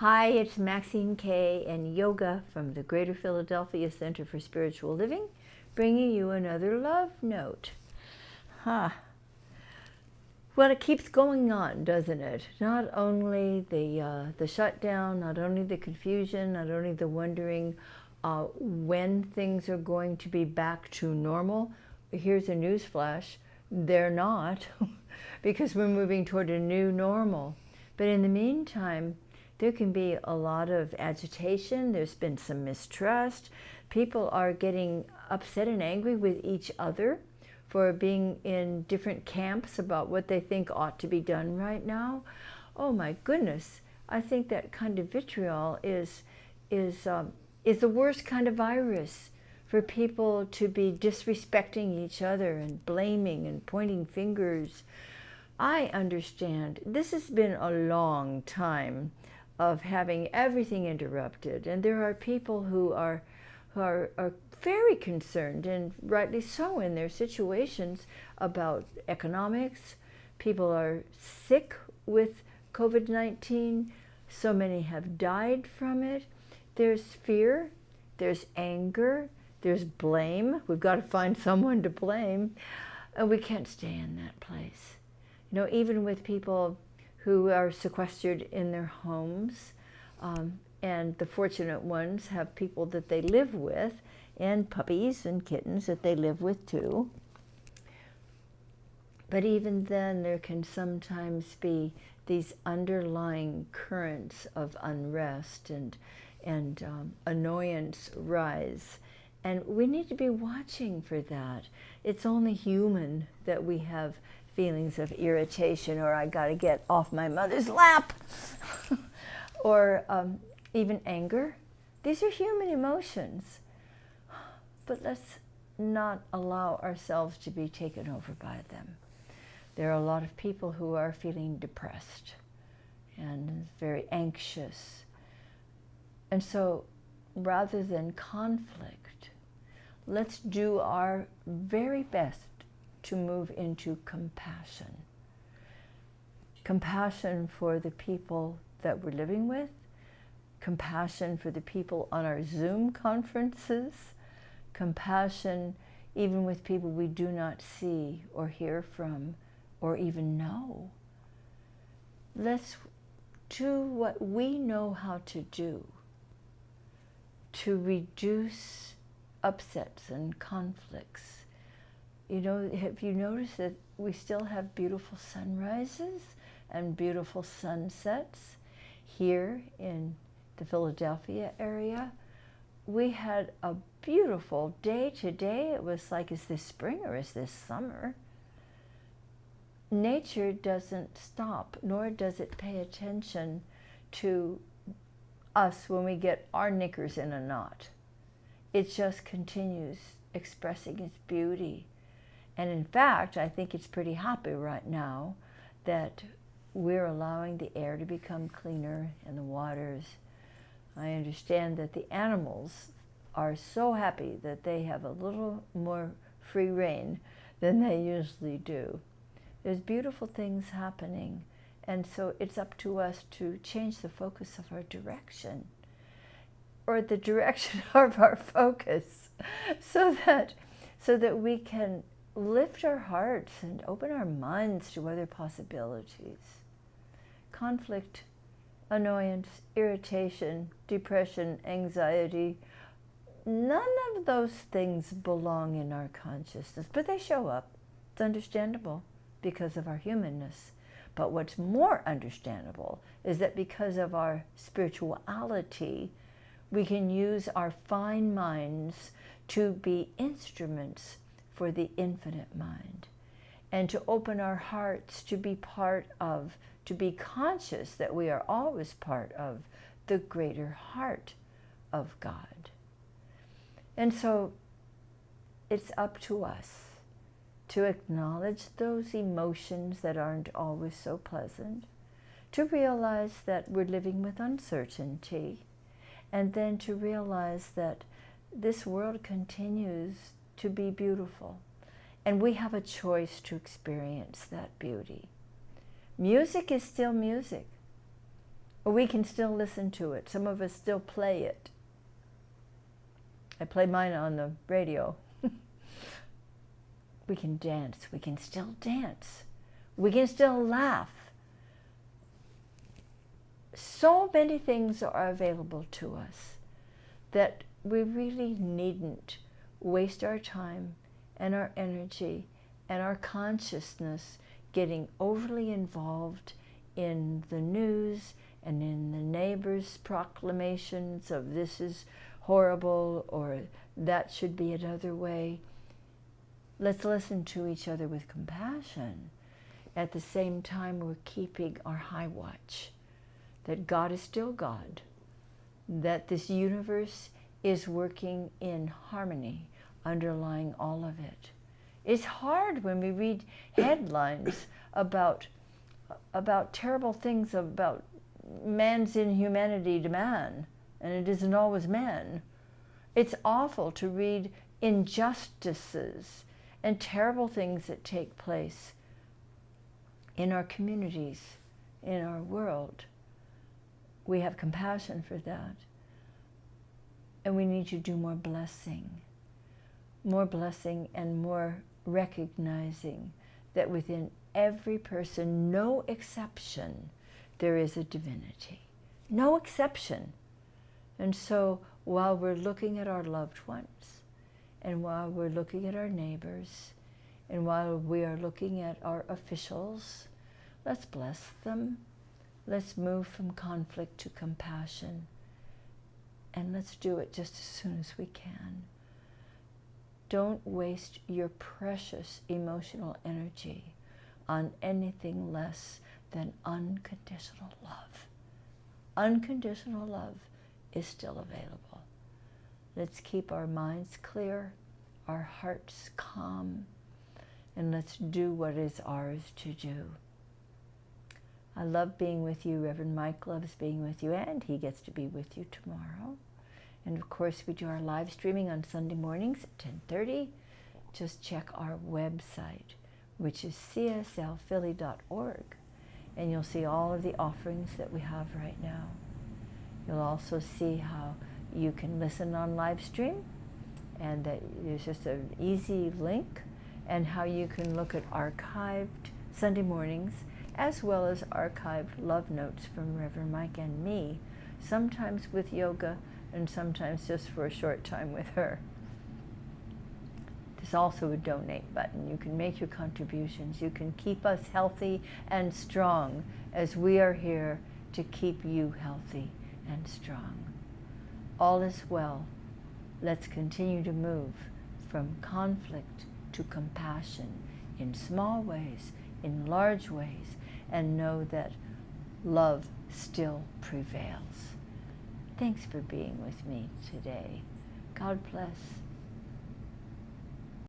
Hi, it's Maxine Kaye and yoga from the Greater Philadelphia Center for Spiritual Living, bringing you another love note. Well, it keeps going on, doesn't it? Not only the shutdown, not only the confusion, not only the wondering when things are going to be back to normal. Here's a news flash: they're not, because we're moving toward a new normal. But in the meantime, there can be a lot of agitation. There's been some mistrust. People are getting upset and angry with each other for being in different camps about what they think ought to be done right now. Oh my goodness, I think that kind of vitriol is the worst kind of virus, for people to be disrespecting each other and blaming and pointing fingers. I understand this has been a long time of having everything interrupted, and there are people who are very concerned, and rightly so, in their situations about economics. People are sick with COVID-19. So many have died from it. There's fear, there's anger, there's blame. We've got to find someone to blame, and we can't stay in that place. You know, even with people who are sequestered in their homes, and the fortunate ones have people that they live with, and puppies and kittens that they live with too. But even then, there can sometimes be these underlying currents of unrest and annoyance rise. And we need to be watching for that. It's only human that we have feelings of irritation, or I got to get off my mother's lap, or even anger. These are human emotions. But let's not allow ourselves to be taken over by them. There are a lot of people who are feeling depressed and very anxious. And so rather than conflict, let's do our very best to move into compassion. Compassion for the people that we're living with, compassion for the people on our Zoom conferences, compassion even with people we do not see or hear from or even know. Let's do what we know how to do to reduce upsets and conflicts. You know, have you noticed that we still have beautiful sunrises and beautiful sunsets here in the Philadelphia area? We had a beautiful day today. It was like, is this spring or is this summer? Nature doesn't stop, nor does it pay attention to us when we get our knickers in a knot. It just continues expressing its beauty. And in fact, I think it's pretty happy right now that we're allowing the air to become cleaner and the waters. I understand that the animals are so happy that they have a little more free rein than they usually do. There's beautiful things happening, and so it's up to us to change the focus of our direction, or the direction of our focus, so that we can lift our hearts and open our minds to other possibilities. Conflict, annoyance, irritation, depression, anxiety, none of those things belong in our consciousness, but they show up. It's understandable because of our humanness. But what's more understandable is that because of our spirituality, we can use our fine minds to be instruments for the infinite mind, and to open our hearts to be part of, to be conscious that we are always part of the greater heart of God. And so it's up to us to acknowledge those emotions that aren't always so pleasant, to realize that we're living with uncertainty, and then to realize that this world continues to be beautiful, and we have a choice to experience that beauty. Music is still music. Or we can still listen to it. Some of us still play it. I play mine on the radio. We can dance. We can still dance. We can still laugh. So many things are available to us that we really needn't waste our time and our energy and our consciousness getting overly involved in the news and in the neighbors' proclamations of this is horrible or that should be another way. Let's listen to each other with compassion. At the same time, we're keeping our high watch, that God is still God, that this universe is working in harmony underlying all of it. It's hard when we read headlines about terrible things about man's inhumanity to man, and it isn't always men. It's awful to read injustices and terrible things that take place in our communities, in our world. We have compassion for that. And we need to do more blessing and more recognizing that within every person, no exception, there is a divinity. No exception. And so while we're looking at our loved ones, and while we're looking at our neighbors, and while we are looking at our officials, let's bless them. Let's move from conflict to compassion. And let's do it just as soon as we can. Don't waste your precious emotional energy on anything less than unconditional love. Unconditional love is still available. Let's keep our minds clear, our hearts calm, and let's do what is ours to do. I love being with you. Reverend Mike loves being with you, and he gets to be with you tomorrow. And of course, we do our live streaming on Sunday mornings at 10:30. Just check our website, which is cslphilly.org, and you'll see all of the offerings that we have right now. You'll also see how you can listen on live stream, and that there's just an easy link, and how you can look at archived Sunday mornings, as well as archived love notes from Reverend Mike and me, sometimes with yoga and sometimes just for a short time with her. There's also a donate button. You can make your contributions. You can keep us healthy and strong as we are here to keep you healthy and strong. All is well. Let's continue to move from conflict to compassion in small ways, in large ways, and know that love still prevails. Thanks for being with me today. God bless.